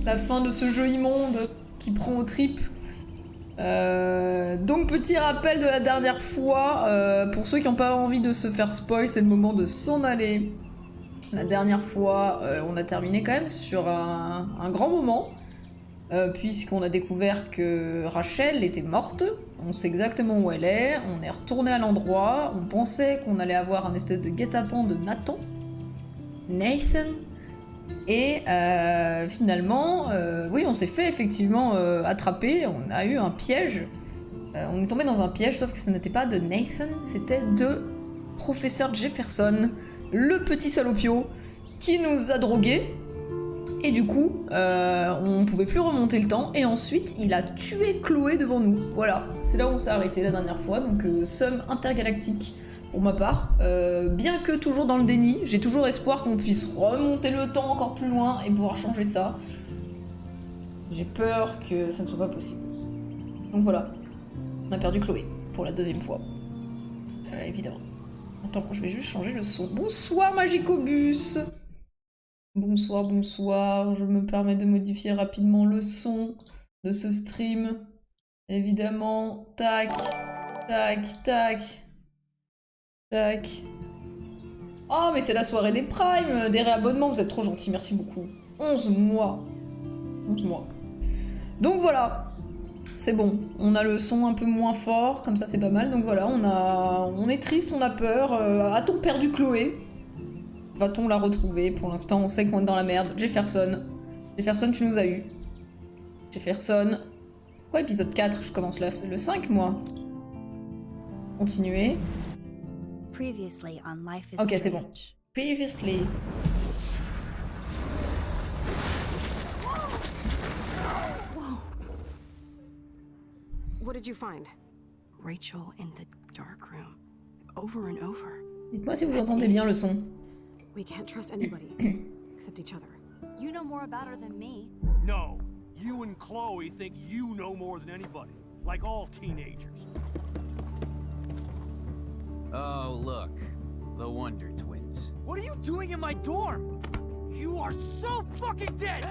La fin de ce jeu immonde qui prend aux tripes. Donc petit rappel de la dernière fois, pour ceux qui n'ont pas envie de se faire spoil, c'est le moment de s'en aller. La dernière fois, on a terminé quand même sur un grand moment, puisqu'on a découvert que Rachel était morte, on sait exactement où elle est, on est retourné à l'endroit, on pensait qu'on allait avoir un espèce de guet-apens de Nathan, et finalement, oui, on s'est fait effectivement attraper, on a eu un piège. On est tombé dans un piège, sauf que ce n'était pas de Nathan, c'était de Professeur Jefferson, le petit salopio, qui nous a drogués. Et du coup, on pouvait plus remonter le temps, et ensuite, il a tué Chloé devant nous. Voilà, c'est là où on s'est arrêté la dernière fois, donc somme intergalactique. Pour ma part, bien que toujours dans le déni, j'ai toujours espoir qu'on puisse remonter le temps encore plus loin et pouvoir changer ça. J'ai peur que ça ne soit pas possible. Donc voilà, on a perdu Chloé pour la deuxième fois. Évidemment. Attends, je vais juste changer le son. Bonsoir Magicobus. Bonsoir, bonsoir. Je me permets de modifier rapidement le son de ce stream. Évidemment. Tac, tac, tac. Tac. Oh, mais c'est la soirée des primes, des réabonnements, vous êtes trop gentils, merci beaucoup. 11 mois. 11 mois. Donc voilà. C'est bon. On a le son un peu moins fort, comme ça c'est pas mal. Donc voilà, on est triste, on a peur. A-t-on perdu Chloé? Va-t-on la retrouver? Pour l'instant, on sait qu'on est dans la merde. Jefferson. Jefferson, tu nous as eu. Jefferson. Quoi, épisode 4? Je commence le 5, moi. Continuer. Ok, c'est bon. Previously. Whoa. What did you find? Rachel in the dark room. Over and over. Dites-moi si vous entendez bien le son. We can't trust anybody except each other. You know more about her than me. No, you and Chloe think you know more than anybody, like all teenagers. Oh, look. The Wonder Twins. What are you doing in my dorm? You are so fucking dead!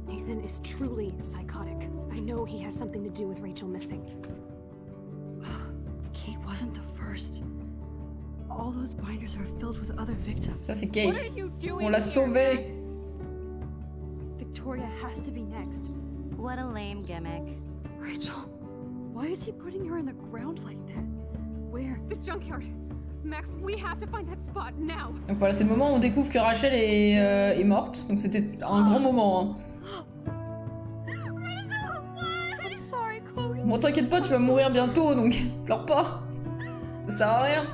Nathan is truly psychotic. I know he has something to do with Rachel missing. Kate wasn't the first. All those binders are filled with other victims. Ça c'est Kate. On l'a sauvée. Victoria has to be next. What a lame gimmick. Rachel, why is he putting her in the ground like that? Where? The junkyard. Max, we have to find that spot now. Donc voilà, c'est le moment où on découvre que Rachel est morte. Donc c'était un grand moment. Hein. I'm sorry, Chloe. Bon, t'inquiète pas, tu vas mourir bientôt, donc pleure pas. Ça sert à rien.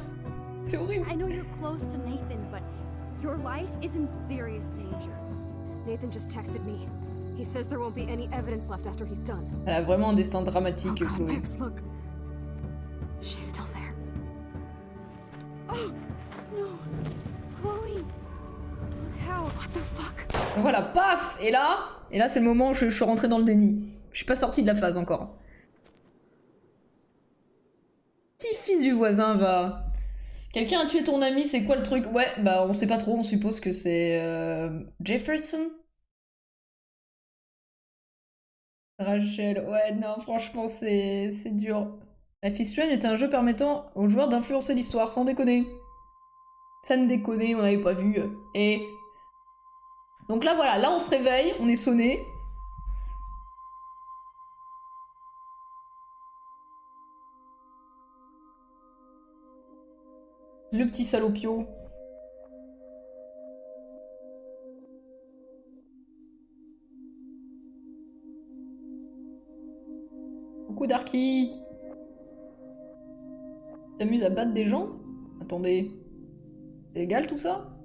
C'est horrible. I know you're close to Nathan, but your life is in serious danger. Nathan just texted me. He says there won't be any evidence left after he's done. Elle a vraiment un destin dramatique, Oh God, Chloé. Max, look. She's still there. Oh no, Chloe. Look how. What the fuck? Donc voilà, paf. Et là c'est le moment où je suis rentrée dans le déni. Je suis pas sortie de la phase encore. Petit fils du voisin va. Quelqu'un a tué ton ami, c'est quoi le truc? Ouais, bah on sait pas trop, on suppose que c'est Jefferson. Rachel, ouais, non, franchement, c'est dur. Life is Strange est un jeu permettant aux joueurs d'influencer l'histoire, sans déconner. Ça ne déconne, on n'avait pas vu. Et... Donc là, voilà, là on se réveille, on est sonné. Le petit salopio. Coucou Darky. T'amuses à battre des gens? Attendez. C'est légal tout ça?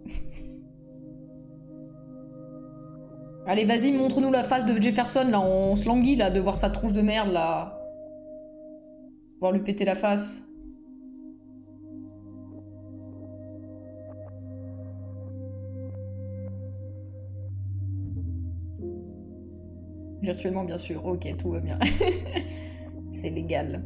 Allez, vas-y, montre-nous la face de Jefferson, là. On se languit, là, de voir sa tronche de merde, là. Voir lui péter la face. Virtuellement, bien sûr. Ok, tout va bien. C'est légal.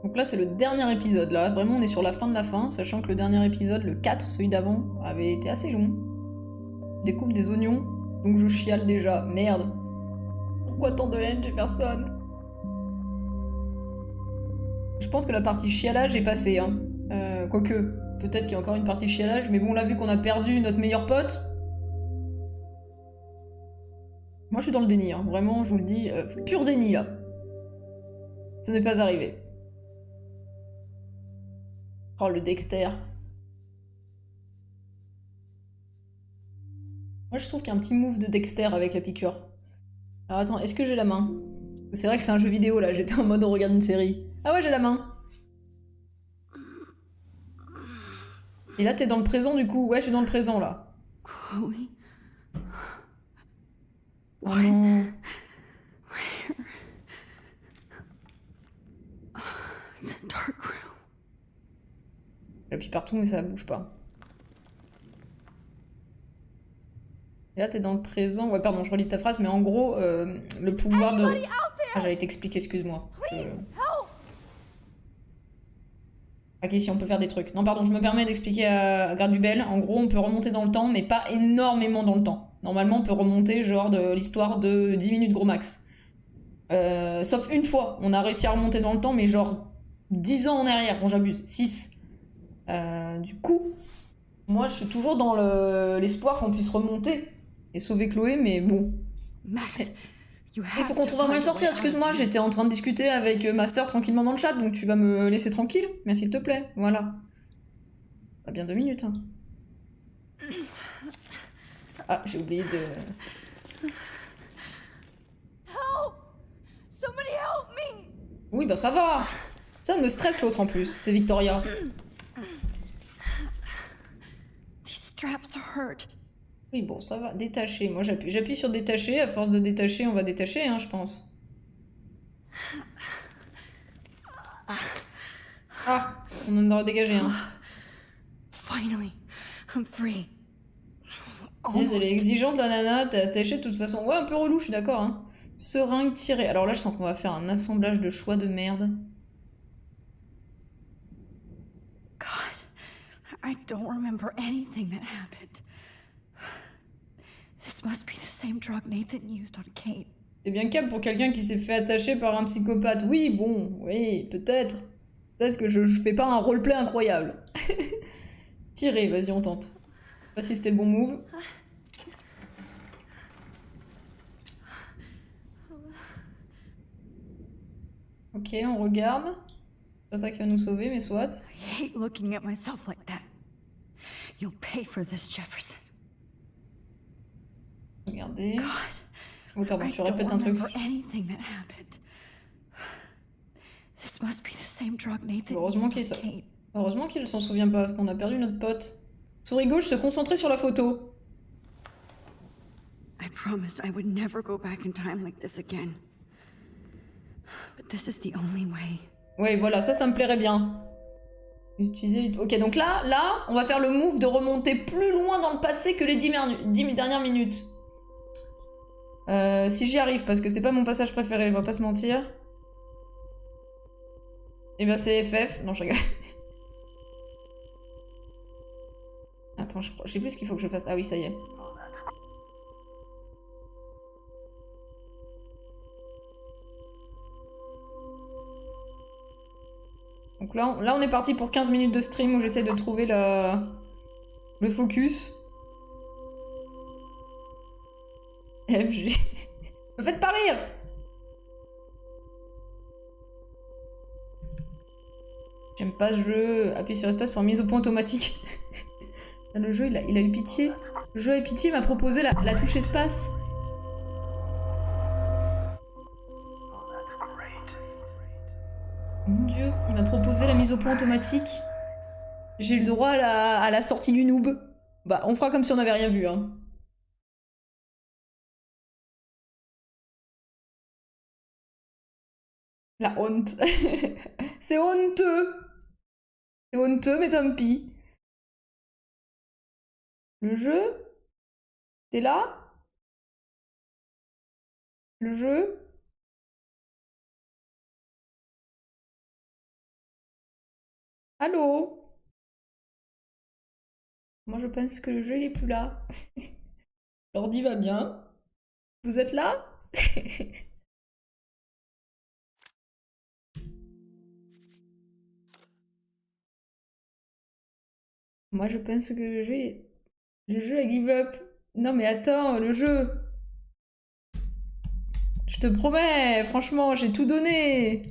Donc Donc là, c'est le dernier épisode. Là, vraiment, on est sur la fin de la fin, sachant que le dernier épisode, le 4, celui d'avant, avait été assez long. Je découpe des oignons, donc je chiale déjà. Merde. Pourquoi tant de haine, j'ai personne? Je pense que la partie chialage est passée, hein. Quoique, peut-être qu'il y a encore une partie chialage, mais bon, là, vu qu'on a perdu notre meilleur pote... Moi, je suis dans le déni, hein. Vraiment, je vous le dis, pur déni, là. Ça n'est pas arrivé. Oh, le Dexter. Moi, je trouve qu'il y a un petit move de Dexter avec la piqûre. Alors attends, est-ce que j'ai la main? C'est vrai que c'est un jeu vidéo, là. J'étais en mode on regarde une série. Ah ouais, j'ai la main. Et là, t'es dans le présent, du coup. Ouais, je suis dans le présent, là. Chloe? Oh non. The dark room. J'appuie partout, mais ça bouge pas. Et là, t'es dans le présent. Ouais, pardon, je relis ta phrase, mais en gros, le pouvoir de... Ah, j'allais t'expliquer, excuse-moi. Ok, si on peut faire des trucs. Non, pardon, je me permets d'expliquer à Gradubel. En gros, on peut remonter dans le temps, mais pas énormément dans le temps. Normalement, on peut remonter genre de l'histoire de 10 minutes gros max. Sauf une fois, on a réussi à remonter dans le temps, mais genre 10 ans en arrière. Bon, j'abuse. 6. Du coup, moi, je suis toujours dans l'espoir qu'on puisse remonter et sauver Chloé, mais bon. Max, you Il have faut qu'on to trouve un moyen de find a way sortir, out of excuse-moi, here. j'étais en train de discuter avec ma soeur tranquillement dans le chat, donc tu vas me laisser tranquille, merci s'il te plaît, voilà. Pas bien 2 minutes, hein. Ah, j'ai oublié de... Help! Somebody help me! Oui, bah ça va. Ça me stresse l'autre en plus, c'est Victoria. These straps hurt. Oui, bon, ça va, détacher, moi j'appuie sur détacher, à force de détacher, on va détacher, hein, je pense. Ah, on en aura dégagé un. Finally, I'm free. Yes, elle est exigeante la nana, t'es attachée de toute façon. Ouais, un peu relou, je suis d'accord, hein. Seringue tirée. Alors là, je sens qu'on va faire un assemblage de choix de merde. God, I don't remember anything that happened. This must be the same drug Nathan used on Kate. C'est bien cap pour quelqu'un qui s'est fait attacher par un psychopathe. Oui, bon, oui, peut-être. Peut-être que je fais pas un roleplay incroyable. Tirer, vas-y, on tente. Je sais pas si c'était le bon move. Ok, on regarde. C'est pas ça qui va nous sauver, mais soit. I hate looking at myself like that. You'll pay for this, Jefferson. Regardez. God, Oh, pardon, I je don't répète un truc. remember anything that happened. This must be the same drug Nathan Heureusement used qu'il on s'en... Kate. Heureusement qu'il s'en souvient pas, parce qu'on a perdu notre pote. Souris gauche, se concentrer sur la photo. I promised I would never go back in time like this again. But this is the only way. Ouais, voilà, ça me plairait bien. Utiliser... Ok, donc là, on va faire le move de remonter plus loin dans le passé que les 10 dernières minutes. Si j'y arrive, parce que c'est pas mon passage préféré, on va pas se mentir. Et ben c'est FF. Non, je rigole. Attends, je sais plus ce qu'il faut que je fasse. Ah oui, ça y est. Donc là, on est parti pour 15 minutes de stream où j'essaie de trouver le focus. FG. Me faites pas rire! J'aime pas ce jeu. Appuie sur espace pour mise au point automatique. Le jeu, il a eu pitié. Le jeu a eu pitié, il m'a proposé la touche espace. Mon dieu, il m'a proposé la mise au point automatique. J'ai le droit à la sortie du noob. Bah, on fera comme si on n'avait rien vu, hein. La honte. C'est honteux. C'est honteux, mais tant pis. Le jeu? T'es là? Le jeu? Allô? Moi je pense que le jeu il est plus là. L'ordi va bien. Vous êtes là? Moi je pense que le jeu est... Le jeu a give up. Non mais attends, le jeu. Je te promets, franchement, j'ai tout donné.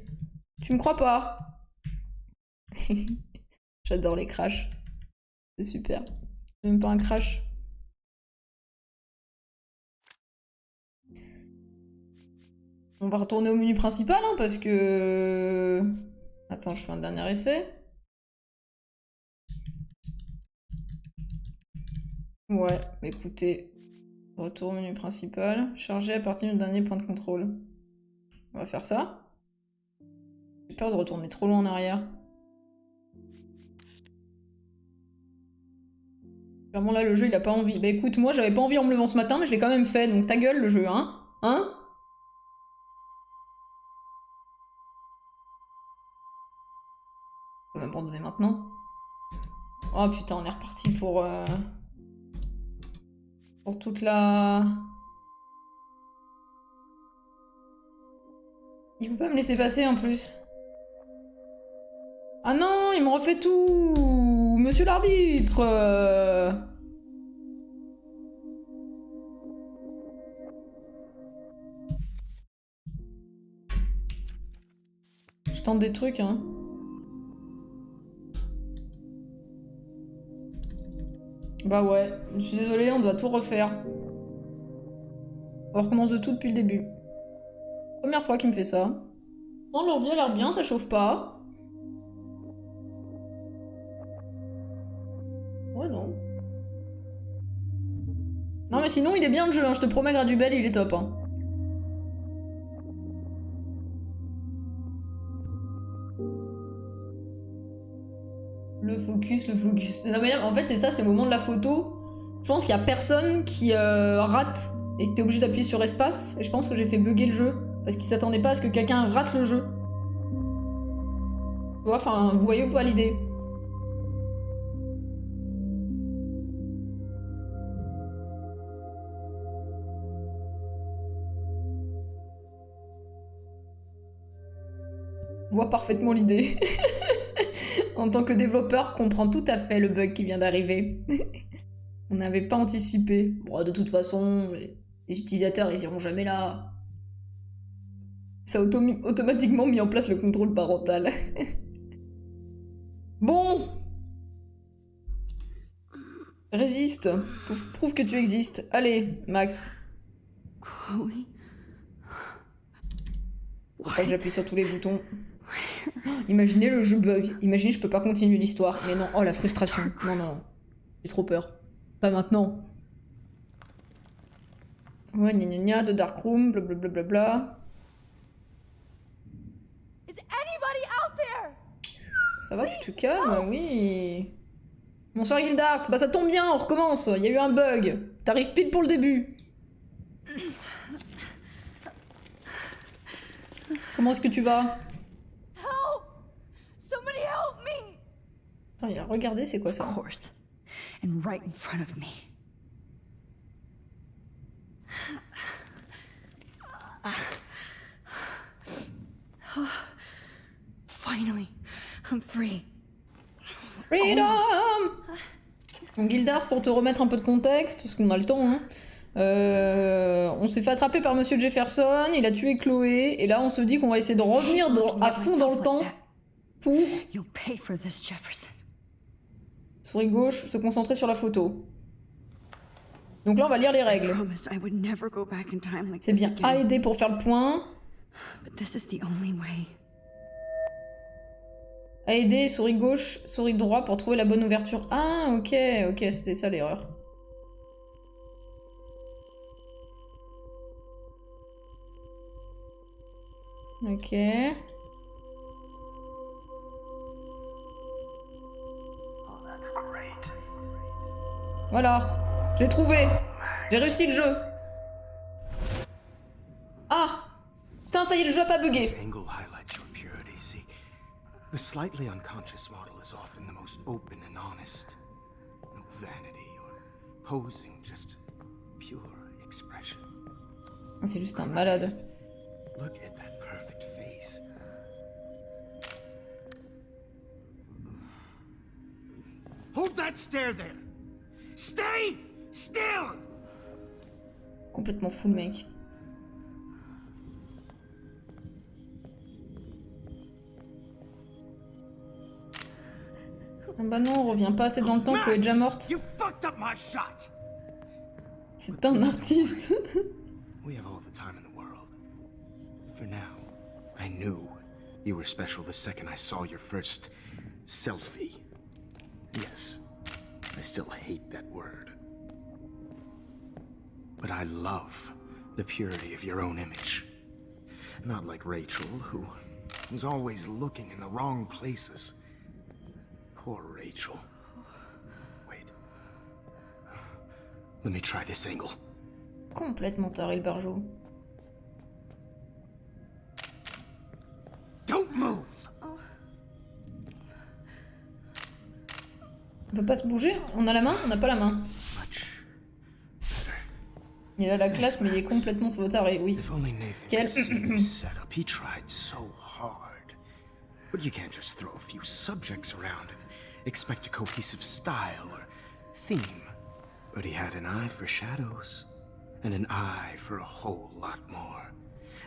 Tu me crois pas? J'adore les crashs. C'est super. C'est même pas un crash. On va retourner au menu principal, hein, parce que... Attends, je fais un dernier essai. Ouais, écoutez. Retour au menu principal. Charger à partir du dernier point de contrôle. On va faire ça. J'ai peur de retourner trop loin en arrière. Clairement là, le jeu, il a pas envie. Bah écoute, moi, j'avais pas envie en me levant ce matin, mais je l'ai quand même fait, donc ta gueule, le jeu, hein? Hein? Je peux m'abandonner maintenant. Oh putain, on est reparti pour toute la... Il veut pas me laisser passer en plus. Ah non, il me refait tout! Monsieur l'arbitre! Je tente des trucs, hein. Bah ouais, je suis désolée, on doit tout refaire. On recommence de tout depuis le début. Première fois qu'il me fait ça. Non, l'ordi a l'air bien, ça chauffe pas. Ouais, non. Non, mais sinon, il est bien le jeu, hein. Je te promets, Gradubel, il est top. Hein. Le focus, le focus. Non, mais là, en fait, c'est ça, c'est le moment de la photo. Je pense qu'il y a personne qui rate et que t'es obligé d'appuyer sur espace. Et je pense que j'ai fait bugger le jeu. Parce qu'il s'attendait pas à ce que quelqu'un rate le jeu. Tu vois, enfin, vous voyez ou pas l'idée? Je vois parfaitement l'idée. En tant que développeur, comprend tout à fait le bug qui vient d'arriver. On n'avait pas anticipé. Bon, de toute façon, les utilisateurs, ils iront jamais là. Ça a automatiquement mis en place le contrôle parental. Bon. Résiste. Prouve que tu existes. Allez, Max. Chloe? Faut pas que j'appuie sur tous les boutons. Imaginez le jeu bug. Imaginez je peux pas continuer l'histoire. Mais non, oh la frustration. Non, non, non. J'ai trop peur. Pas maintenant. Ouais, gna gna gna, de Dark Room, blablabla. Is anybody out there? Ça va, tu te calmes? Oui. Bonsoir Gildart, bah ça tombe bien, on recommence. Il y a eu un bug. T'arrives pile pour le début. Comment est-ce que tu vas? Help! Somebody help me! Attends, regardez, c'est quoi ça? Of course. And right in front of me. Finally, I'm free. Freedom! Donc Gildars, pour te remettre un peu de contexte, parce qu'on a le temps, hein. On s'est fait attraper par Monsieur Jefferson, il a tué Chloé, et là on se dit qu'on va essayer de revenir à fond dans le temps pour... You'll pay for this, Jefferson. Souris gauche, se concentrer sur la photo. Donc là on va lire les règles. C'est bien A et D pour faire le point. But this is the only way. A et D, souris gauche, souris droit pour trouver la bonne ouverture. Ah ok, ok, c'était ça l'erreur. Ok. Voilà, je l'ai trouvé. J'ai réussi le jeu. Ah, putain, ça y est, le jeu a pas bugué. This angle highlights your purity, see? The slightly unconscious model is often the most open and honest. No vanity or posing, just pure expression. C'est juste un malade. Look at that perfect face. Hold that stare there! Stay still! Complètement fou le mec. Ah bah non, on revient pas assez dans le temps, Chloé est déjà morte. You fucked up my shot! C'est un artiste. We have all the time in the world. For now, I knew you were special the second I saw your first selfie. Yes, I still hate that word. But I love the purity of your own image. Not like Rachel, who was always looking in the wrong places. Poor Rachel. Wait. Let me try this angle. Complètement taré le barjot. Don't move! On peut pas se bouger? On a la main? On n'a pas la main. Much better. Il a la classe, mais il est complètement taré, oui. If only Nathan Quel... could see this setup. He tried so hard. But you can't just throw a few subjects around and expect a cohesive style or theme. But he had an eye for shadows, and an eye for a whole lot more,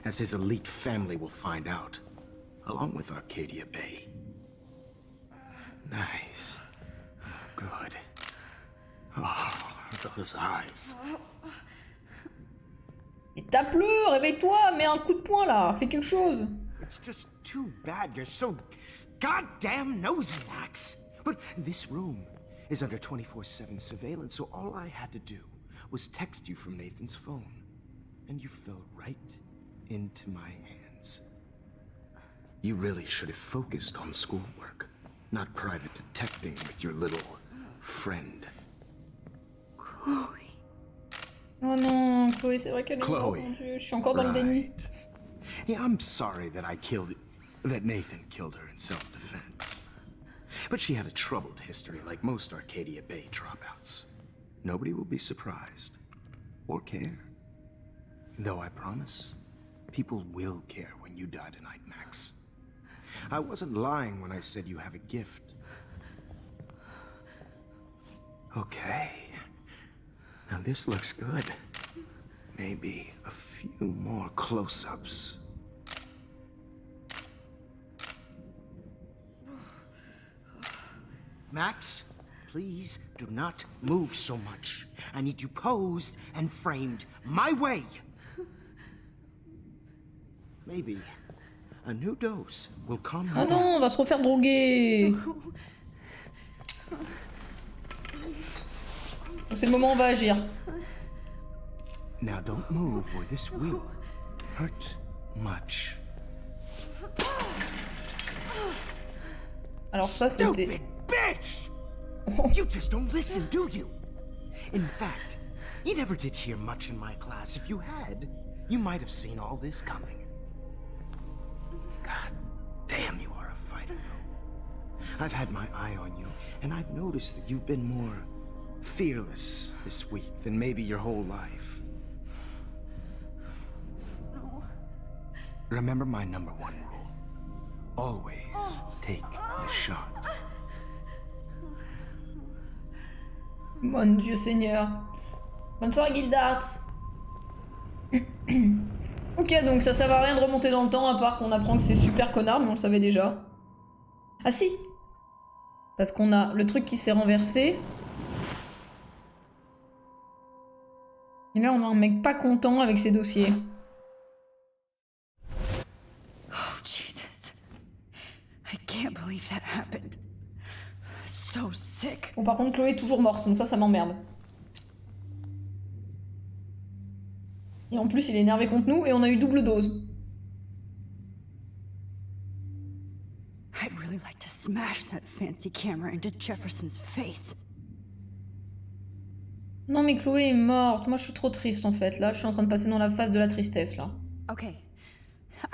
as his elite family will find out, along with Arcadia Bay. Nice. Good. Oh, those eyes. Et tape-le, réveille-toi, mets un coup de poing là, fais quelque chose. It's just too bad you're so goddamn nosy, Max. But this room is under 24/7 surveillance, so all I had to do was text you from Nathan's phone. And you fell right into my hands. You really should have focused on schoolwork, not private detecting with your little friend. Chloe. Oh non, Chloé, c'est vrai qu'elle est morte, Chloe. mon Dieu, je suis encore dans le déni. Right. Yeah, I'm sorry that that Nathan killed her in self-defense. But she had a troubled history like most Arcadia Bay dropouts. Nobody will be surprised. Or care. Though I promise, people will care when you die tonight, Max. I wasn't lying when I said you have a gift. Okay. Now this looks good. Maybe a few more close-ups. Max, please do not move so much. I need you posed and framed my way. Maybe a new dose will calm you Ah down. non, on va se refaire droguer. C'est le moment où on va agir. Now don't move or this will hurt much. Alors ça, c'était... Stupid bitch! You just don't listen, do you? In fact, you never did hear much in my class. If you had, you might have seen all this coming. God damn, you are a fighter, though. I've had my eye on you, and I've noticed that you've been more fearless this week than maybe your whole life. No. Remember my #1 rule. Always take the shot. Mon Dieu Seigneur. Bonne soirée, Guildarts. Ok, donc ça sert à rien de remonter dans le temps, à part qu'on apprend que c'est super connard, mais on le savait déjà. Ah si! Parce qu'on a le truc qui s'est renversé. Et là, on a un mec pas content avec ses dossiers. Oh, Jesus. I can't believe that happened. So sick. Bon, par contre, Chloé est toujours morte, donc ça m'emmerde. Et en plus, il est énervé contre nous, et on a eu double dose. I'd really like to smash that fancy camera into Jefferson's face. Non mais Chloé est morte, moi je suis trop triste en fait, là je suis en train de passer dans la phase de la tristesse là. Okay,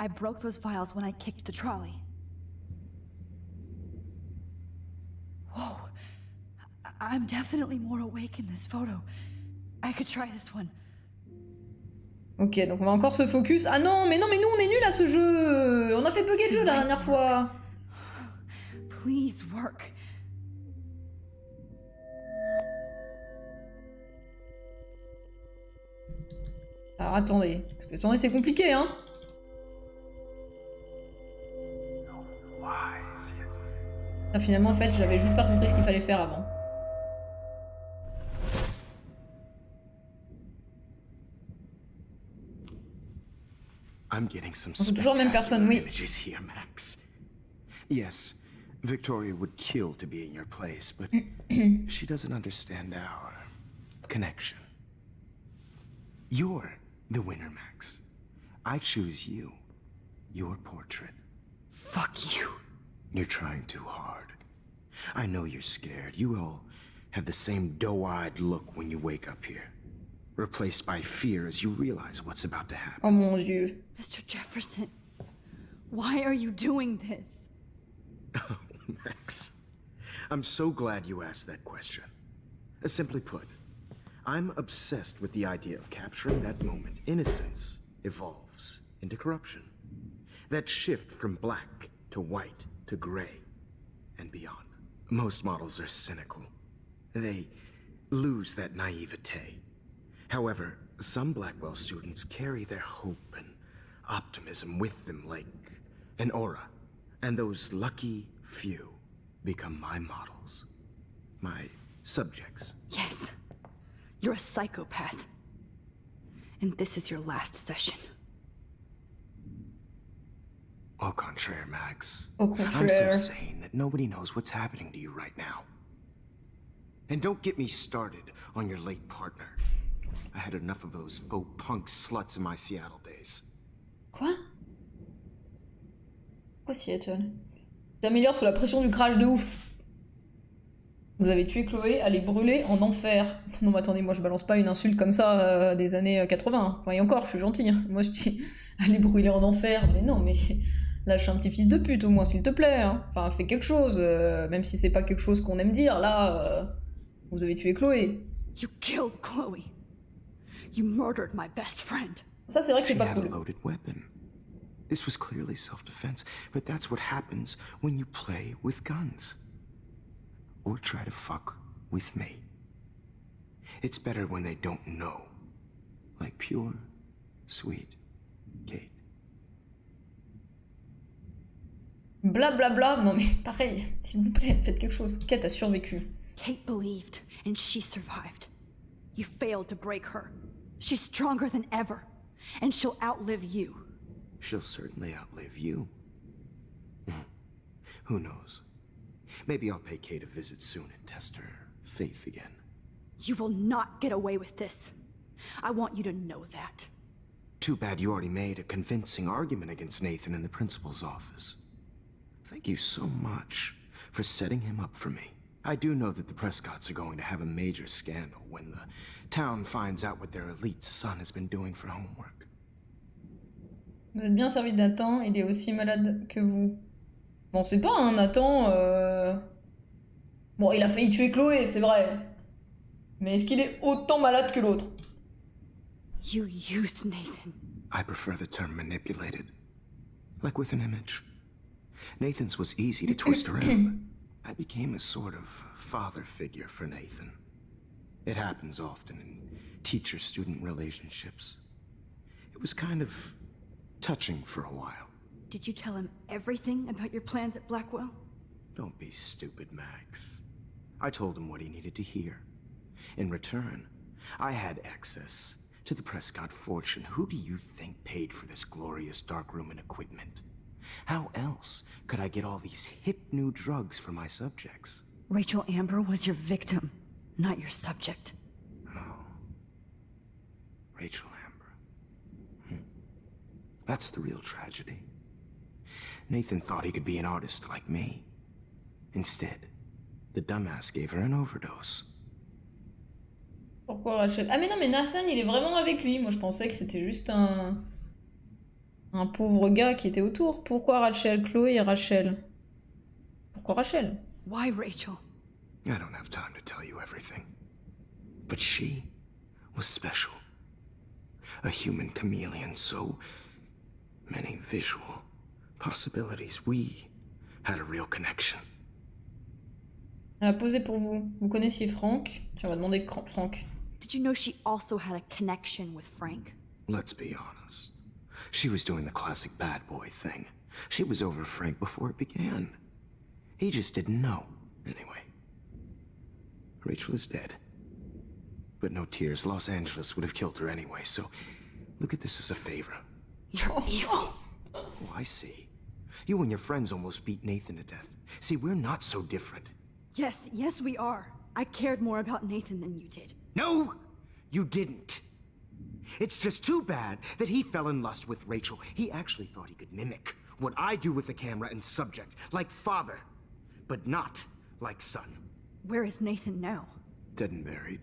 I broke those files when I kicked the trolley. I'm definitely more awake in this photo. I could try this one. Ok, donc on va encore se focus. Ah non, mais nous on est nuls à ce jeu. On a fait bugger le jeu la dernière fois. Please work. Alors attendez, attendez, c'est compliqué, hein. Ah, finalement, en fait, j'avais juste pas compris ce qu'il fallait faire avant. I'm getting some C'est toujours la même personne, oui. images here, Max. Yes, Victoria would kill to be in your place, but she doesn't understand our connection. You're the winner, Max. I choose you. Your portrait. Fuck you. You're trying too hard. I know you're scared. You all have the same doe-eyed look when you wake up here. Replaced by fear as you realize what's about to happen. Oh mon dieu. Mr. Jefferson, why are you doing this? Oh, Max. I'm so glad you asked that question. Simply put, I'm obsessed with the idea of capturing that moment innocence evolves into corruption. That shift from black to white to gray and beyond. Most models are cynical. They lose that naivete. However, some Blackwell students carry their hope and optimism with them like an aura. And those lucky few become my models. My subjects. Yes, you're a psychopath. And this is your last session. Au contraire, Max. Au I'm contraire. so sane that nobody knows what's happening to you right now. And don't get me started on your late partner. I had enough of those faux punk sluts in my Seattle days. Quoi? Quoi Seattle? T'améliores sous la pression du crash de ouf. Vous avez tué Chloé, allez brûler en enfer. Non mais attendez, moi je balance pas une insulte comme ça des années 80. Hein. Enfin, et encore, je suis gentil. Hein. Moi je dis allez brûler en enfer. Mais non, mais lâche un petit fils de pute au moins, s'il te plaît. Hein. Enfin, fais quelque chose, même si c'est pas quelque chose qu'on aime dire. Là, vous avez tué Chloé. You killed Chloe. You murdered my best friend. Ça c'est vrai que c'est She pas had a cool. loaded weapon. This was clearly self-defense, but that's what happens when you play with guns. Or try to fuck with me. It's better when they don't know. Like pure, sweet Kate. Blablabla, bla bla. Non mais pareil, s'il vous plaît, faites quelque chose. Kate a survécu. Kate believed, and she survived. You failed to break her. She's stronger than ever, and she'll outlive you. She'll certainly outlive you. Who knows? Maybe I'll pay Kate a visit soon and test her faith again. You will not get away with this. I want you to know that. Too bad you already made a convincing argument against Nathan in the principal's office. Thank you so much for setting him up for me. I do know that the Prescotts are going to have a major scandal when the town finds out what their elite son has been doing for homework. Vous êtes bien servi de Nathan, il est aussi malade que vous. Bon, c'est pas un Nathan. Bon, il a failli tuer Chloé, c'est vrai. Mais est-ce qu'il est autant malade que l'autre? You used Nathan. I prefer the term manipulated. Like with an image. Nathan's was easy to twist around. I became a sort of father figure for Nathan. It happens often in teacher-student relationships. It was kind of touching for a while. Did you tell him everything about your plans at Blackwell? Don't be stupid, Max. I told him what he needed to hear. In return, I had access to the Prescott fortune. Who do you think paid for this glorious darkroom and equipment? How else could I get all these hip new drugs for my subjects? Rachel Amber was your victim, not your subject. Oh. Rachel Amber. That's the real tragedy. Nathan thought he could be an artist like me. Instead, the dumbass gave her an overdose. Pourquoi Rachel? Ah mais non, mais Nathan, il est vraiment avec lui. Moi, je pensais que c'était juste un pauvre gars qui était autour. Pourquoi Rachel? Chloé et Rachel. Pourquoi Rachel? Why Rachel? I don't have time to tell you everything. But she was special. A human chameleon, so many visual possibilities. We had a real connection. Elle a posé pour vous. Vous connaissiez Frank? Tiens, on va demander Frank. Did you know she also had a connection with Frank? Let's be honest. She was doing the classic bad boy thing. She was over Frank before it began. He just didn't know. Anyway, Rachel is dead. But no tears. Los Angeles would have killed her anyway, so look at this as a favor. You're evil. Oh, I see. You and your friends almost beat Nathan to death. See, we're not so different. Yes, we are. I cared more about Nathan than you did. No, you didn't. It's just too bad that he fell in lust with Rachel. He actually thought he could mimic what I do with the camera and subject, like father, but not like son. Where is Nathan now? Dead and buried.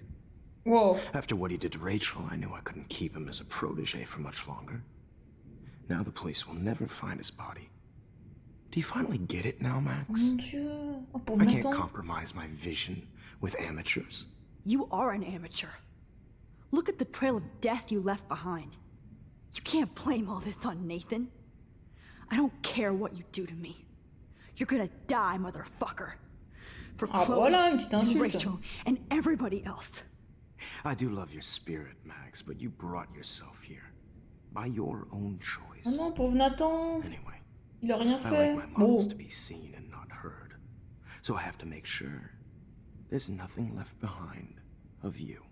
Wow. After what he did to Rachel, I knew I couldn't keep him as a protege for much longer. Now the police will never find his body. Do you finally get it now, Max? Mon Dieu. Oh, pauvre I can't Nathan. compromise my vision with amateurs. You are an amateur. Look at the trail of death you left behind. You can't blame all this on Nathan. I don't care what you do to me. You're gonna die, motherfucker. For Ah, Chloe, voilà, une petite and insulte. Rachel, and everybody else. I do love your spirit, Max, but you brought yourself here. By your own choice. Oh non, pauvre Nathan. Anyway, Il a rien I fait. like my Bon. models to be seen and not heard. So I have to make sure there's nothing left behind of you.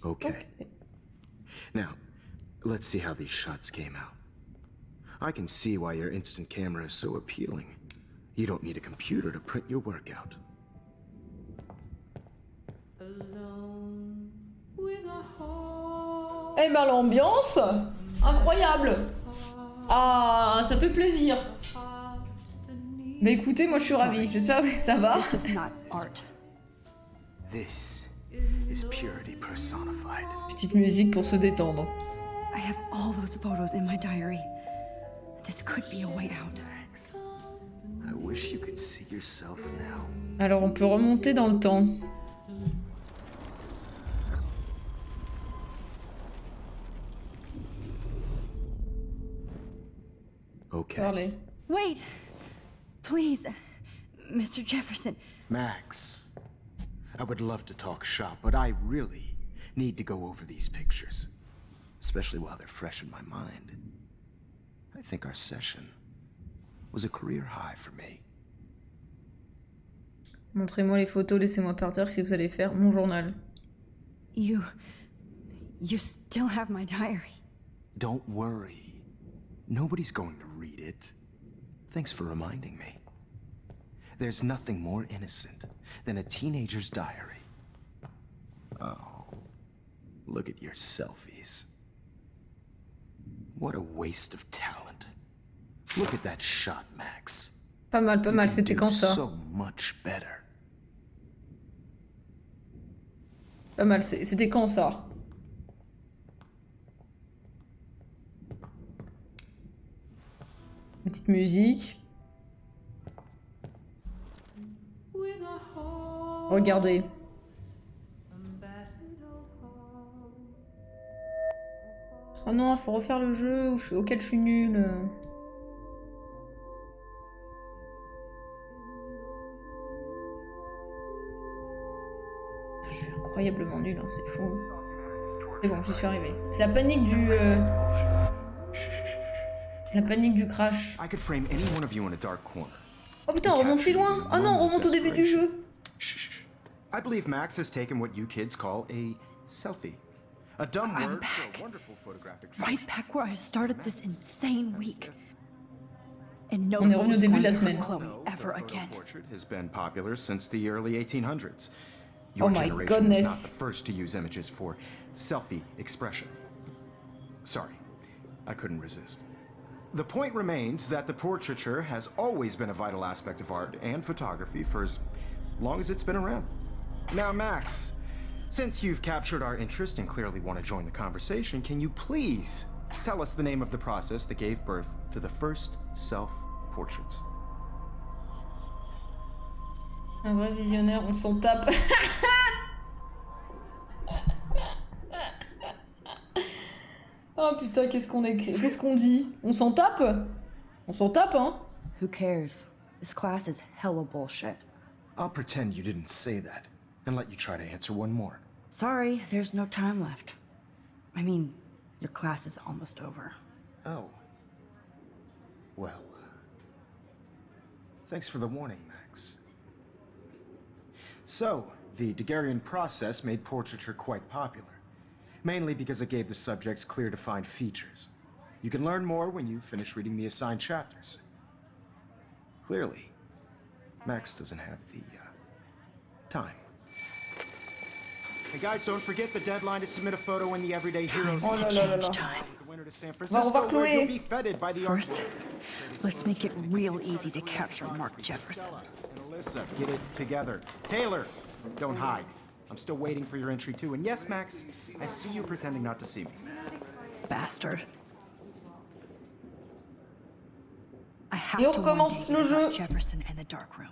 Okay. Now, let's see how these shots came out. I can see why your instant camera is so appealing. You don't need a computer to print your work out. Eh ben l'ambiance, incroyable. Ah, ça fait plaisir. Bah écoutez, moi je suis ravie. J'espère que ça va. This is not art. This is purity personified. Petite musique pour se détendre. I have all those photos in my diary. This could be a way out. Max, I wish you could see yourself now. Alors on peut remonter dans le temps. Okay. Parlez. Wait! Please, Mr. Jefferson. Max, I would love to talk shop, but I really need to go over these pictures. Especially while they're fresh in my mind. I think our session was a career high for me. Montrez-moi les photos, laissez-moi partir si vous allez faire mon journal. You still have my diary. Don't worry. Nobody's going to read it. Thanks for reminding me. There's nothing more innocent than a teenager's diary. Oh, look at your selfies. What a waste of talent. Look at that shot, Max. Pas mal, You c'était can quand do ça? so much better. Pas mal, c'était quand ça? Petite musique. Regardez. Oh non, faut refaire le jeu auquel je suis nulle. Je suis incroyablement nulle, hein, c'est fou. C'est bon, j'y suis arrivée. C'est la panique du... La panique du crash. I could frame any one of you in a dark corner. Oh putain, on remonte si loin. Oh non, on remonte au début du jeu. Shh. I believe Max has taken what you kids call a selfie. A dumb I'm word back. for a wonderful photographic Right back where I started this insane week. And no On est revenu au photos début de la going semaine. from Chloe No, ever the photo again. portrait has been popular since the early 1800s. Your Oh my generation was goodness. not the first to use images for selfie expression. Sorry, I couldn't resist. The point remains that the portraiture has always been a vital aspect of art and photography for as long as it's been around. Now, Max, since you've captured our interest and clearly want to join the conversation, can you please tell us the name of the process that gave birth to the first self-portraits? Un vrai visionnaire, on s'en tape. Oh putain, qu'est-ce qu'on écrit, qu'est-ce qu'on dit? On s'en tape? On s'en tape, hein? Who cares? This class is hella bullshit. I'll pretend you didn't say that, and let you try to answer one more. Sorry, there's no time left. I mean, your class is almost over. Oh. Well, thanks for the warning, Max. So, the Daguerrean process made portraiture quite popular, mainly because it gave the subjects clear defined features. You can learn more when you finish reading the assigned chapters. Clearly, Max doesn't have the, time. Hey guys, don't forget the deadline to submit a photo in the Everyday Heroes. Oh là là là là. Time. The winner to San Va revoir Francisco, where Chloé. you'll be feted by the First, let's make it real easy to capture Mark Jefferson. And Alyssa, get it together. Taylor, don't hide. I'm still waiting for your entry too. And yes, Max, I see you pretending not to see me. Bastard. I have Et on to recommence warn le David jeu. about Jefferson in the dark room.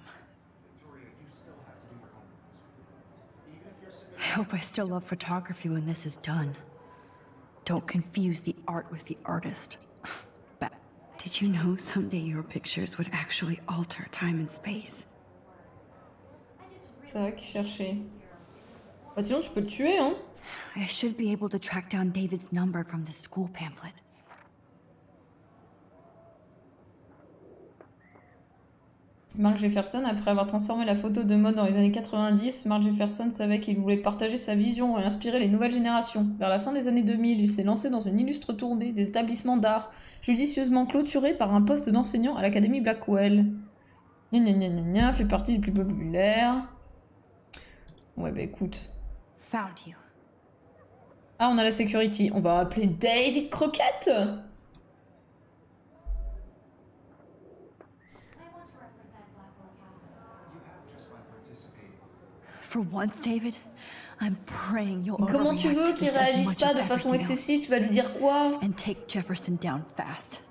I hope I still love photography when this is done. Don't confuse the art with the artist. But did you know someday your pictures would actually alter time and space? C'est vrai qu'il cherchait. Bah sinon tu peux le tuer, hein? I should be able to track down David's number from the school pamphlet. Mark Jefferson, après avoir transformé la photo de mode dans les années 90, Mark Jefferson savait qu'il voulait partager sa vision et inspirer les nouvelles générations. Vers la fin des années 2000, il s'est lancé dans une illustre tournée des établissements d'art, judicieusement clôturée par un poste d'enseignant à l'Académie Blackwell. Gna gna gna gna gna, fait partie des plus populaires. Ouais bah écoute. Found you. Ah, on a la security. On va appeler David Croquette. For once, David, I'm praying you'll Comment tu veux overreact to qu'il this as réagisse much pas as de façon everything else, excessive? Tu vas lui dire quoi? and take Jefferson down fast.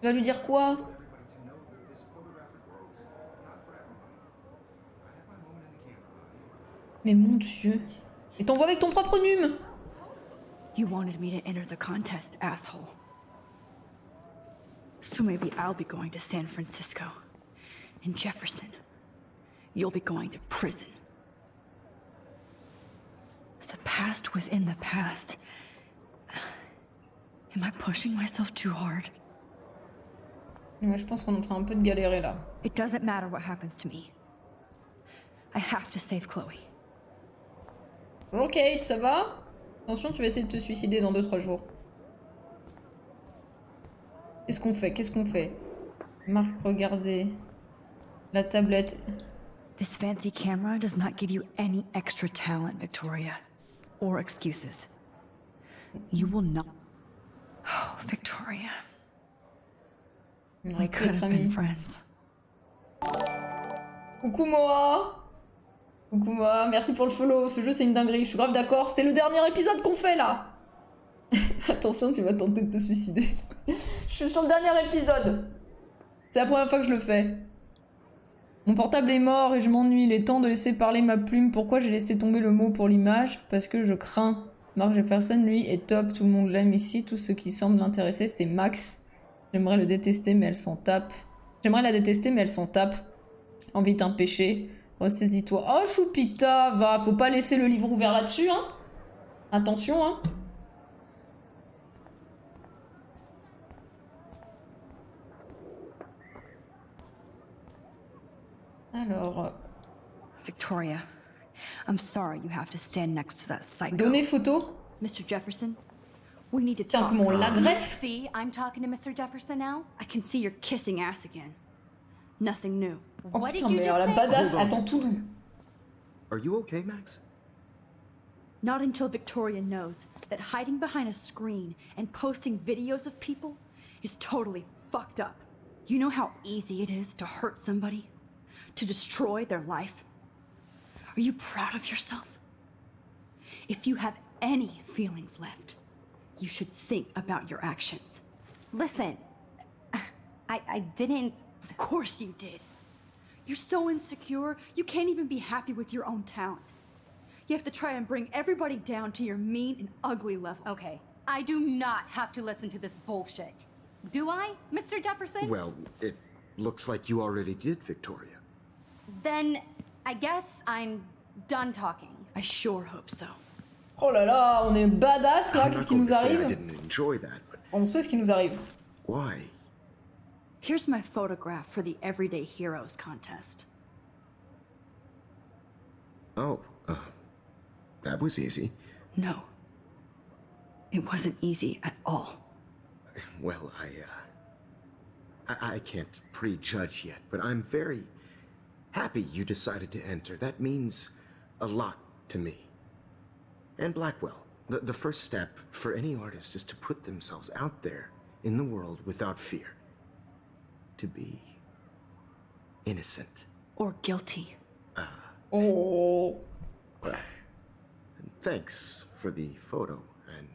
Tu vas lui dire quoi? Mais mon Dieu. Et t'envoies avec ton propre nume. You wanted me to enter the contest, asshole. So maybe I'll be going to San Francisco. And Jefferson, you'll be going to prison. The past within the past. Am I pushing myself too hard? Ouais, je pense qu'on est en train un peu de galérer là. It doesn't matter what happens to me. I have to save Chloe. Bonjour Kate, ça va? Attention, tu vas essayer de te suicider dans 2-3 jours. Qu'est-ce qu'on fait? Qu'est-ce qu'on fait? Marc, regardez. La tablette. This fancy camera does not give you any extra talent, Victoria. Or excuses. You will not... Oh, Victoria. On We aurait pu could être have been amis. friends. Coucou Moa! Coucou Moa, merci pour le follow. Ce jeu c'est une dinguerie, je suis grave d'accord. C'est le dernier épisode qu'on fait là! Attention, tu vas tenter de te suicider. Je suis sur le dernier épisode. C'est la première fois que je le fais. Mon portable est mort et je m'ennuie. Il est temps de laisser parler ma plume. Pourquoi j'ai laissé tomber le mot pour l'image? Parce que je crains. Mark Jefferson, lui, est top. Tout le monde l'aime ici. Tout ce qui semble l'intéresser, c'est Max. J'aimerais le détester, mais elle s'en tape. J'aimerais la détester, mais elle s'en tape. Envie d'un péché. Ressaisis-toi. Oh, choupita, va. Faut pas laisser le livre ouvert là-dessus, hein. Attention, hein. Alors... Victoria, I'm sorry you have to stand next to that psycho. Donner photo. Mr. Jefferson, we need to Tiens, talk. comment on l'agresse. See, I'm talking to Mr. Jefferson now. I can see you're kissing ass again. Nothing new. Oh What did putain, you mais just alors la say? badass Hold on. attend tout doux. Are you okay, Max? Not until Victoria knows that hiding behind a screen and posting videos of people is totally fucked up. You know how easy it is to hurt somebody? To destroy their life? Are you proud of yourself? If you have any feelings left, you should think about your actions. Listen, I didn't... Of course you did. You're so insecure, you can't even be happy with your own talent. You have to try and bring everybody down to your mean and ugly level. Okay, I do not have to listen to this bullshit. Do I, Mr. Jefferson? Well, it looks like you already did, Victoria. Then I guess I'm done talking. I sure hope so. Oh là là, on est badass là, I'm qu'est-ce not qui going nous to say I arrive? didn't enjoy that, but On sait ce qui nous arrive. why? Here's my photograph for the Everyday Heroes contest. Oh, that was easy. No. It wasn't easy at all. Well, I can't prejudge yet, but I'm very happy you decided to enter. That means a lot to me. And Blackwell, the first step for any artist is to put themselves out there in the world without fear. To be innocent. Or guilty. Oh. Thanks for the photo, and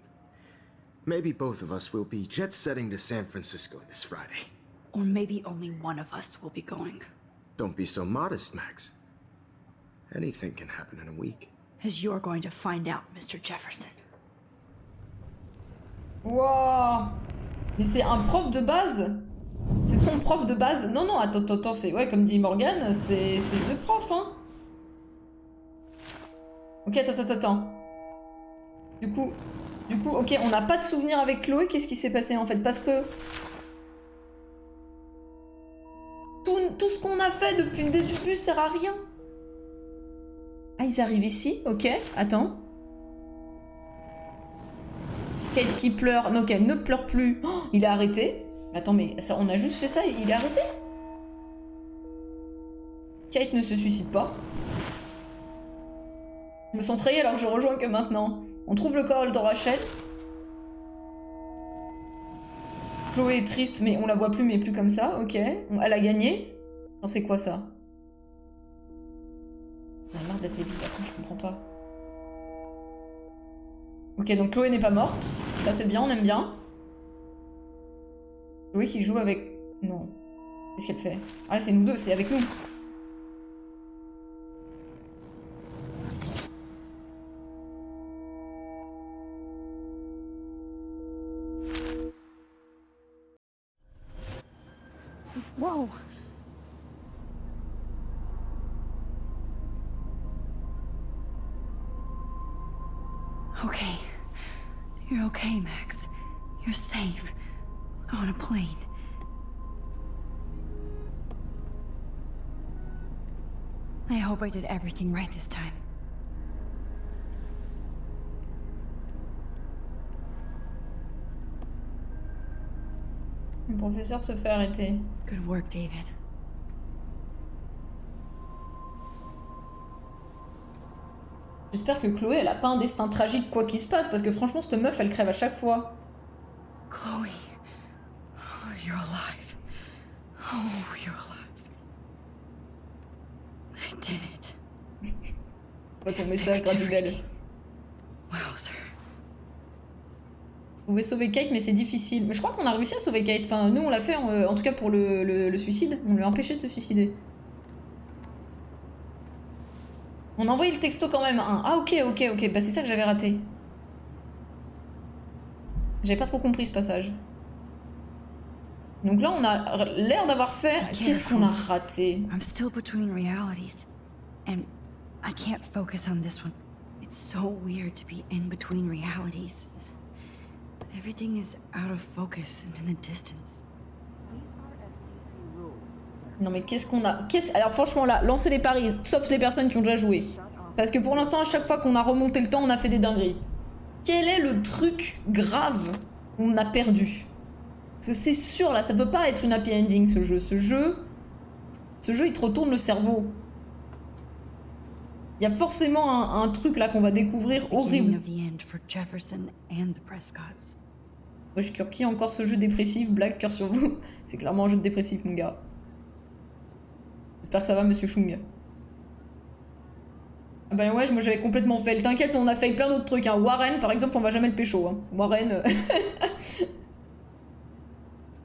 maybe both of us will be jet-setting to San Francisco this Friday. Or maybe only one of us will be going. Don't be so modest, Max. Anything can happen in a week. As you're going to find out, Mr. Jefferson. Wow. Mais c'est un prof de base? C'est son prof de base? Non, non, attends, c'est... Ouais, comme dit Morgane, c'est ce prof, hein. Ok, attends. Du coup, ok, on n'a pas de souvenir avec Chloé, qu'est-ce qui s'est passé en fait? Parce que... Tout ce qu'on a fait depuis le début sert à rien. Ah, ils arrivent ici, ok, attends. Kate qui pleure, non, Kate ne pleure plus. Oh, il a arrêté. Attends, mais ça, on a juste fait ça, il est arrêté? Kate ne se suicide pas. Je me sens trahie alors que je rejoins que maintenant. On trouve le corps de Rachel. Chloé est triste, mais on la voit plus, mais plus comme ça, ok. Elle a gagné. Non, c'est quoi ça? On a marre d'être débile, attends, je comprends pas. Ok, donc Chloé n'est pas morte. Ça, c'est bien, on aime bien. Chloé qui joue avec... Non. Qu'est-ce qu'elle fait? Ah, c'est nous deux, c'est avec nous. Whoa! Okay. You're okay, Max. You're safe. On a plane. I hope I did everything right this time. Le professeur se fait arrêter. Good work, David. J'espère que Chloé, elle a pas un destin tragique quoi qu'il se passe, parce que franchement, cette meuf, elle crève à chaque fois. Chloe. Oh, you're alive. Oh, you're alive. I did it. Pas ton message, Gradubel. Wowzer. Vous pouvez sauver Kate, mais c'est difficile. Mais je crois qu'on a réussi à sauver Kate. Enfin, nous, on l'a fait, en tout cas pour le suicide. On lui a empêché de se suicider. On a envoyé le texto quand même. Hein. Ah, ok. Bah, c'est ça que j'avais raté. J'avais pas trop compris ce passage. Donc là, on a l'air d'avoir fait... Qu'est-ce qu'on a raté? I'm still between realities. And I can't focus on this one. It's so weird to be in between realities. Everything is out of focus and in the distance. Non mais qu'est-ce qu'on a... Alors franchement là, lancez les paris, sauf les personnes qui ont déjà joué. Parce que pour l'instant, à chaque fois qu'on a remonté le temps, on a fait des dingueries. Quel est le truc grave qu'on a perdu? Parce que c'est sûr là, ça peut pas être une happy ending ce jeu. Ce jeu, il te retourne le cerveau. Il y a forcément un truc là qu'on va découvrir horrible. Wesh, Curky, encore ce jeu dépressif, blague, cœur sur vous. C'est clairement un jeu de dépressif, mon gars. J'espère que ça va, monsieur Chung. Ah ben ouais, moi j'avais complètement fail. T'inquiète, on a fait plein d'autres trucs. Hein. Warren, par exemple, on va jamais le pécho. Hein. Warren...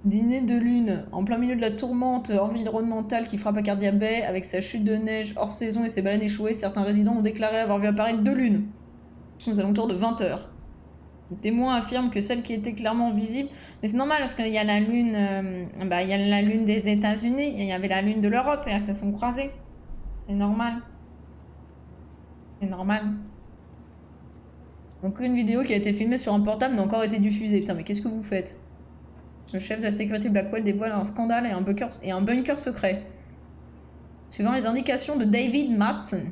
Dîner de lune, en plein milieu de la tourmente environnementale qui frappe Arcadia Bay, avec sa chute de neige hors saison et ses baleines échouées, certains résidents ont déclaré avoir vu apparaître 2 lunes, aux alentours de 20 h. Les témoins affirment que celle qui était clairement visible, mais c'est normal parce qu'il y a la lune, il y a la lune des États-Unis, il y avait la lune de l'Europe et elles se sont croisées. C'est normal. C'est normal. Donc une vidéo qui a été filmée sur un portable n'a encore été diffusée. Putain, mais qu'est-ce que vous faites? Le chef de la sécurité Blackwell dévoile un scandale et un bunker secret. Suivant les indications de David Madsen,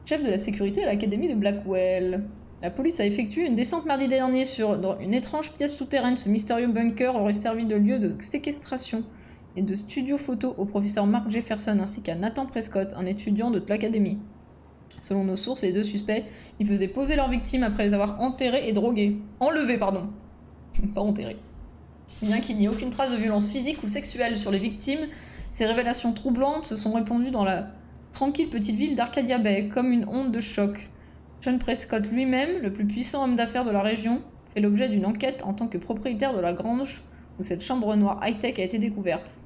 chef de la sécurité à l'académie de Blackwell. La police a effectué une descente mardi dernier dans une étrange pièce souterraine. Ce mystérieux bunker aurait servi de lieu de séquestration et de studio photo au professeur Mark Jefferson ainsi qu'à Nathan Prescott, un étudiant de l'académie. Selon nos sources, les 2 suspects, ils faisaient poser leurs victimes après les avoir enterrées et droguées. Enlevées, pardon. Pas enterrées. Bien qu'il n'y ait aucune trace de violence physique ou sexuelle sur les victimes, ces révélations troublantes se sont répandues dans la tranquille petite ville d'Arcadia Bay, comme une onde de choc. John Prescott lui-même, le plus puissant homme d'affaires de la région, fait l'objet d'une enquête en tant que propriétaire de la grange où cette chambre noire high-tech a été découverte.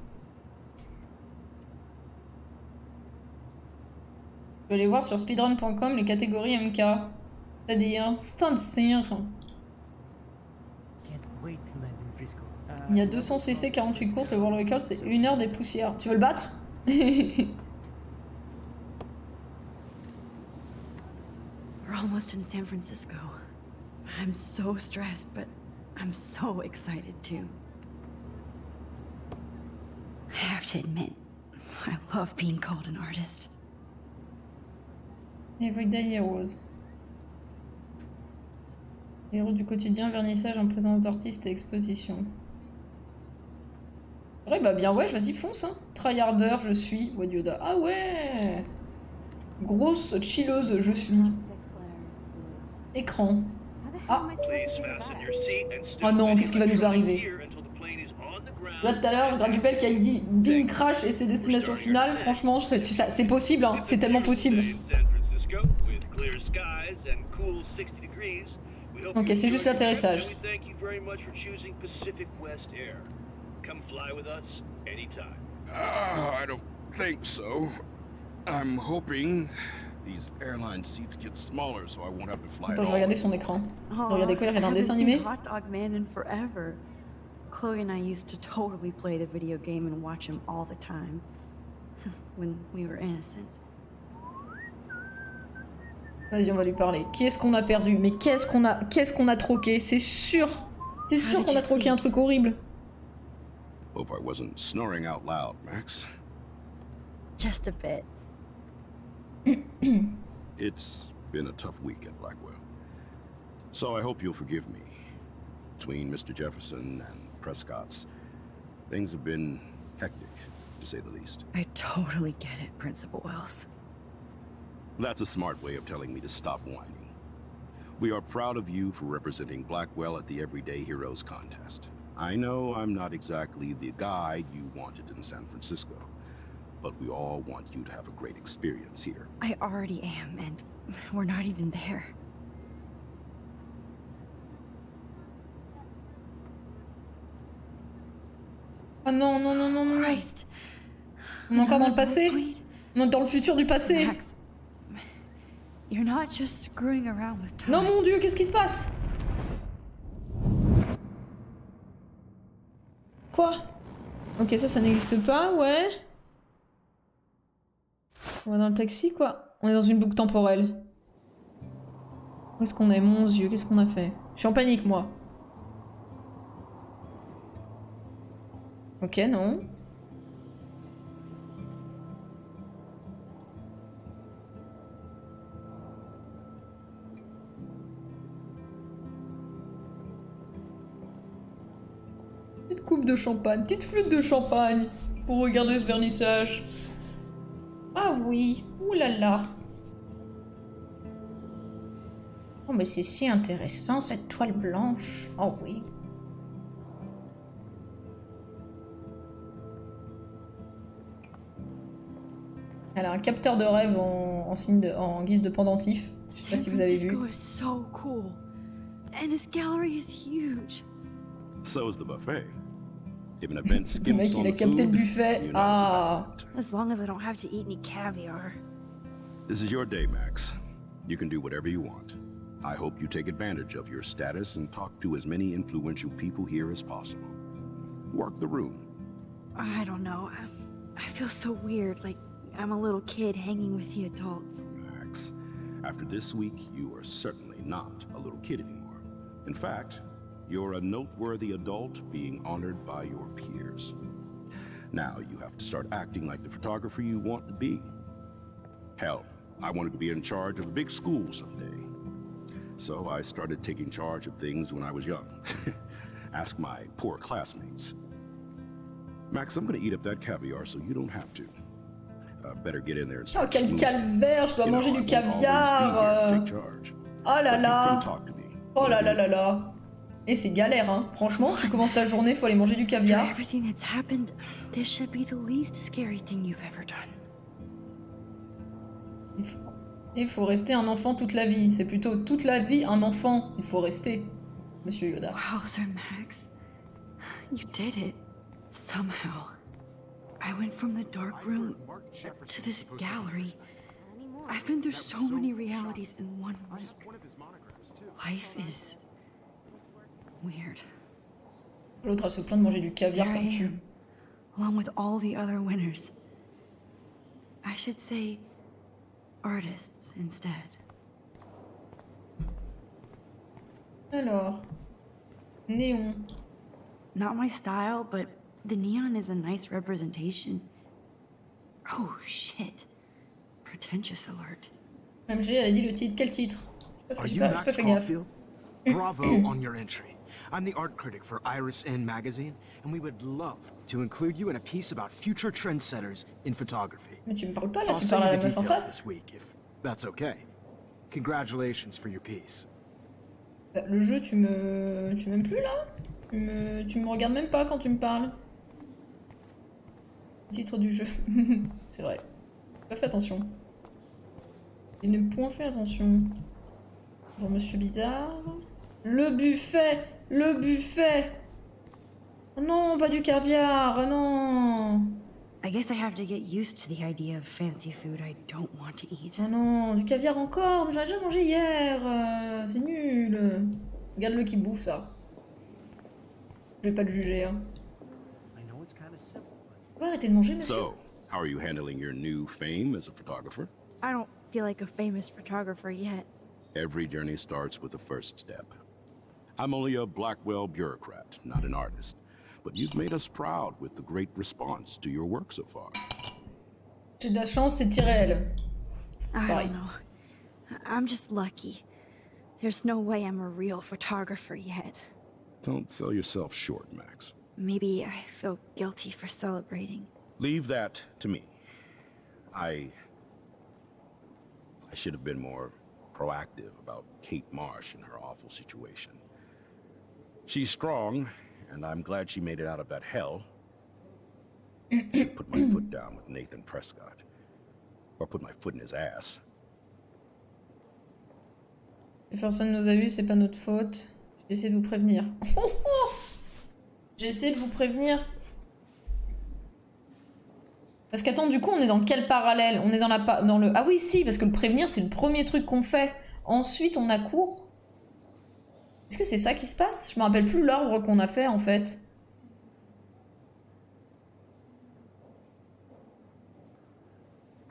Je vais aller voir sur speedrun.com les catégories MK. C'est-à-dire, stand-sire. Il y a 200 cc, 48 courses, le World Record c'est 1 heure des poussières. Tu veux le battre? We're almost in San Francisco. I'm so stressed, but I'm so excited too. I have to admit, I love being called an artist. Everyday Heroes. Héros du quotidien, vernissage en présence d'artistes et exposition. Ouais, bah bien ouais, vas-y, fonce, hein. Tryharder, je suis. Wadioda. Ah ouais. Grosse chilleuse, je suis. Écran. Ah. Oh non, qu'est-ce qui va nous arriver? Là, tout à l'heure, Gradupel qui a dit Bing Crash et ses destinations finales, franchement, c'est possible, hein. C'est tellement possible. Ok, c'est juste l'atterrissage. I don't think so. I'm hoping these airline seats get smaller so I won't have to fly. Attends, je vais regarder son écran. Regardez quoi, il regarde un dessin animé? Hot Dog Man in forever. Chloe and I used to totally play the video game and watch him all the time. When we were innocent. Vas-y, on va lui parler. Qu'est-ce qu'on a perdu? Mais qu'est-ce qu'on a troqué? C'est sûr. C'est sûr qu'on a troqué un truc horrible. Hope I wasn't snoring out loud, Max. Just a bit. It's been a tough week at Blackwell. So I hope you'll forgive me. Between Mr. Jefferson and Prescott's, things have been hectic, to say the least. I totally get it, Principal Wells. That's a smart way of telling me to stop whining. We are proud of you for representing Blackwell at the Everyday Heroes contest. I know I'm not exactly the guide you wanted in San Francisco, but we all want you to have a great experience here. I already am, and we're not even there. Oh non, non, non, non, non. Christ. On est encore dans le passé? On est dans le futur du passé. Max, you're not just screwing around with time. Non, mon Dieu, qu'est-ce qui se passe? Quoi? Ok, ça n'existe pas, ouais. On va dans le taxi, quoi. On est dans une boucle temporelle. Où est-ce qu'on est? Mon Dieu, qu'est-ce qu'on a fait? Je suis en panique, moi. Ok, non. Petite coupe de champagne, petite flûte de champagne pour regarder ce vernissage. Ah oui, oulala. Oh mais c'est si intéressant cette toile blanche. Oh oui. Elle a un capteur de rêve en guise de pendentif. Je sais pas si vous avez vu. San Francisco is so cool. And this gallery is huge. So is the buffet. If an event Le skims mec, on il a the capté le food, buffet. you know it's Ah. about that. As long as I don't have to eat any caviar. This is your day, Max. You can do whatever you want. I hope you take advantage of your status and talk to as many influential people here as possible. Work the room. I don't know. I feel so weird, like I'm a little kid hanging with the adults. Max, after this week, you are certainly not a little kid anymore. In fact, you're a noteworthy adult being honored by your peers. Now you have to start acting like the photographer you want to be. Hell, I wanted to be in charge of a big school someday. So I started taking charge of things when I was young. Ask my poor classmates. Max, I'm gonna eat up that caviar so you don't have to. Better get in there and Oh, start quel snoozing. calvaire, je dois You know, manger I du won't always be caviar. here to take charge. Oh là But you là. can talk to me. Oh là là là là. Et c'est galère, hein. Franchement, tu commences ta journée, faut aller manger du For caviar. everything that's happened, this should be the least scary thing you've ever done. Il faut rester un enfant toute la vie. C'est plutôt toute la vie un enfant. Il faut rester, Monsieur Yoda. Wowzer, Max. You did it. Somehow. I went from the dark room to this gallery. I've been through so many realities in 1 week. Life is weird. L'autre à se plaindre de manger du caviar, Here ça I me tue. am, along with all the other winners. I should say artists instead. Alors, néon. Not my style, but the neon is a nice representation. Oh shit. Pretentious alert. MG, elle a dit le titre. Quel titre? Are J'ai you pas Max fait gaffe. Caulfield? Bravo on your entry. I'm the art critic for Iris N magazine, and we would love to include you in a piece about future trendsetters in photography. Mais tu me parles pas là, I'll tu send parles à you la the meuf en details face. this week, if that's okay. Congratulations for your piece. Le jeu, tu m'aimes plus là? Tu me regardes même pas quand tu me parles. Le titre du jeu. C'est vrai. J'ai pas fait attention. Je n'ai point fait attention. Bonjour monsieur bizarre. Le buffet! Le buffet! Oh non, pas du caviar! Oh non! I guess I have to get used to the idea of fancy food I don't want to eat. Oh non, du caviar encore! Mais j'en ai déjà mangé hier! C'est nul! Regarde-le qui bouffe ça. Je vais pas le juger. Hein. Vous pouvez arrêter de manger, monsieur? So, how are you handling your new fame as a photographer? I don't feel like a famous photographer yet. Every journey starts with the first step. I'm only a Blackwell bureaucrat, not an artist. But you've made us proud with the great response to your work so far. J'ai de la chance, c'est Tyrell. I Right. don't know. I'm just lucky. There's no way I'm a real photographer yet. Don't sell yourself short, Max. Maybe I feel guilty for celebrating. Leave that to me. I should have been more proactive about Kate Marsh and her awful situation. She's strong, and I'm glad she made it out of that hell. I should put my foot down with Nathan Prescott. Or put my foot in his ass. Si personne nous a vus, c'est pas notre faute. J'ai essayé de vous prévenir. J'ai essayé de vous prévenir. Parce qu'attends, du coup, on est dans quel parallèle? On est dans le... Ah oui, si, parce que le prévenir, c'est le premier truc qu'on fait. Ensuite, on a cours. Est-ce que c'est ça qui se passe? Je me rappelle plus l'ordre qu'on a fait, en fait.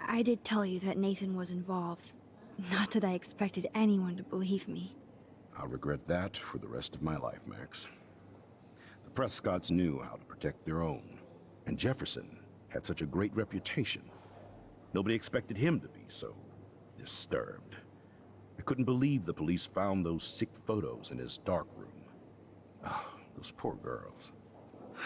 I did tell you that Nathan was involved. Not that I expected anyone to believe me. I'll regret that for the rest of my life, Max. The Prescotts knew how to protect their own. And Jefferson had such a great reputation. Nobody expected him to be so disturbed. I couldn't believe the police found those sick photos in his dark room. Oh, those poor girls.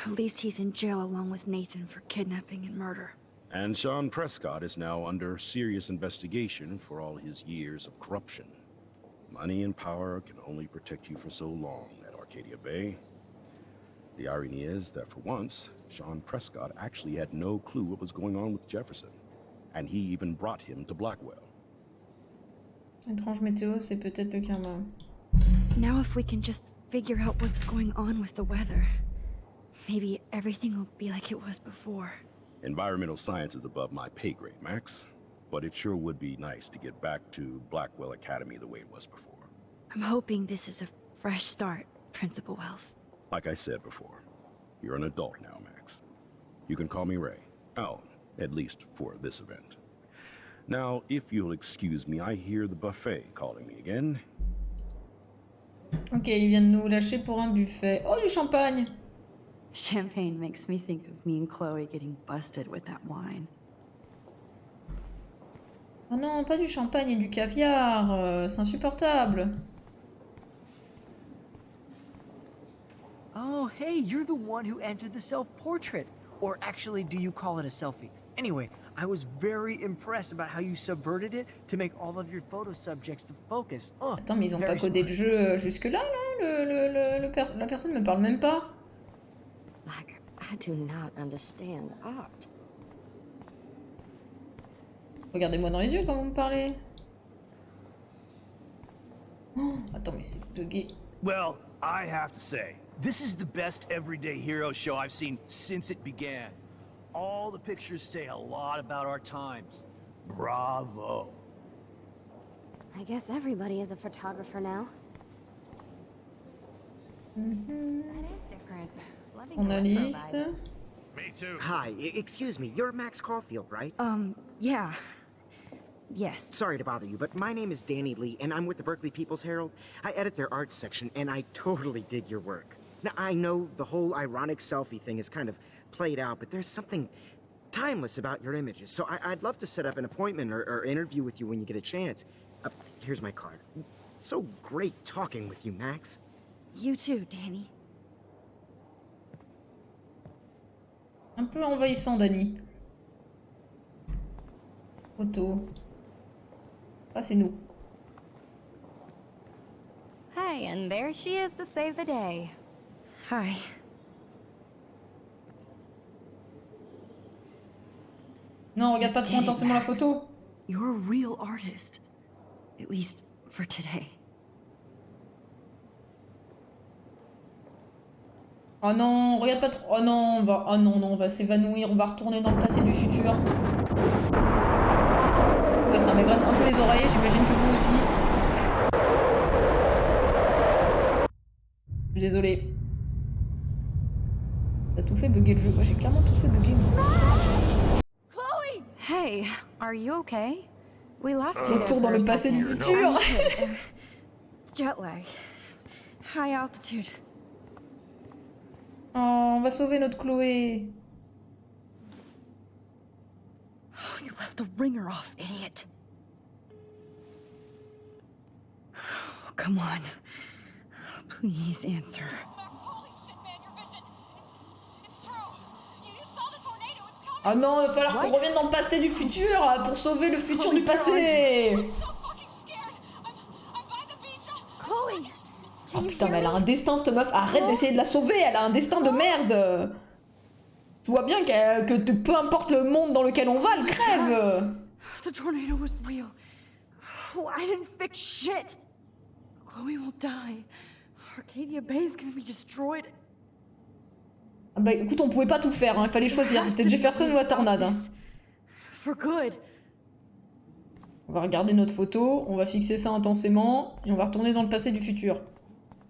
At least he's in jail along with Nathan for kidnapping and murder. And Sean Prescott is now under serious investigation for all his years of corruption. Money and power can only protect you for so long at Arcadia Bay. The irony is that for once, Sean Prescott actually had no clue what was going on with Jefferson. And he even brought him to Blackwell. Étrange météo, c'est peut-être le karma. Now if we can just figure out what's going on with the weather. maybe everything will be like it was before. Environmental science is above my pay grade, Max. But it sure would be nice to get back to Blackwell Academy the way it was before. I'm hoping this is a fresh start, Principal Wells. Like I said before, you're an adult now, Max. You can call me Ray. Oh, at least for this event. Now, if you'll excuse me, I hear the buffet calling me again. Ok, il vient de nous lâcher pour un buffet. Oh, du champagne! Champagne makes me think of me and Chloe getting busted with that wine. Oh non, pas du champagne et du caviar, c'est insupportable. Oh, hey, you're the one who entered the self-portrait. Or actually, do you call it a selfie? Anyway, I was very impressed about how you subverted it to make all of your photo subjects to focus. Oh, Attends, mais ils ont pas very codé le smart. jeu jusque-là, là? La personne me parle même pas. Like, I do not understand art. Regardez-moi dans les yeux quand vous me parlez. Oh, attends, mais c'est bugué. Well, I have to say, this is the best everyday hero show I've seen since it began. All the pictures say a lot about our times. Bravo. I guess everybody is a photographer now. That is different. Loving On a the retro liste. vibe. Me too. Hi, excuse me, you're Max Caulfield, right? Yeah. Yes. Sorry to bother you, but my name is Danny Lee, and I'm with the Berkeley People's Herald. I edit their arts section, and I totally dig your work. Now, I know the whole ironic selfie thing is kind of played out, but there's something timeless about your images, so I'd love to set up an appointment or interview with you when you get a chance. Here's my card. So great talking with you, Max. You too, Danny. Un peu envahissant, Dani. Photo. Ah, c'est nous. Hey, and there she is to save the day. Hi. Non, regarde pas trop Danny, intensément la Max. photo. You're a real artist. At least for today. Oh non, regarde pas trop. Oh non, on va s'évanouir, on va retourner dans le passé du futur. Là, ça m'agresse un peu les oreilles, j'imagine que vous aussi. Je suis désolée. T'as tout fait bugger le jeu. Moi, j'ai clairement tout fait bugger. Hey, are you okay? We lost you there Retour for dans a le passé du second. futur. Jet lag. High altitude. Oh, on va sauver notre Chloé. Oh, you left the ringer off, idiot. Oh, come on. Please answer. Max, holy shit, man, your vision. It's true. You saw the tornado, it's coming. Oh non, il va falloir qu'on revienne dans le passé du futur pour sauver le futur du passé. I'm so fucking scared. I'm by the beach. Chloe! Oh putain, mais elle a un destin, cette meuf. Arrête d'essayer de la sauver, elle a un destin de merde. Tu vois bien que peu importe le monde dans lequel on va, elle crève. The tornado was real. Oh, I didn't fix shit. Chloe will die. Arcadia Bay is gonna be destroyed. Ah bah écoute, on pouvait pas tout faire, hein. Il fallait choisir, c'était Jefferson ou la tornade. Hein. For good. On va regarder notre photo, on va fixer ça intensément, et on va retourner dans le passé du futur.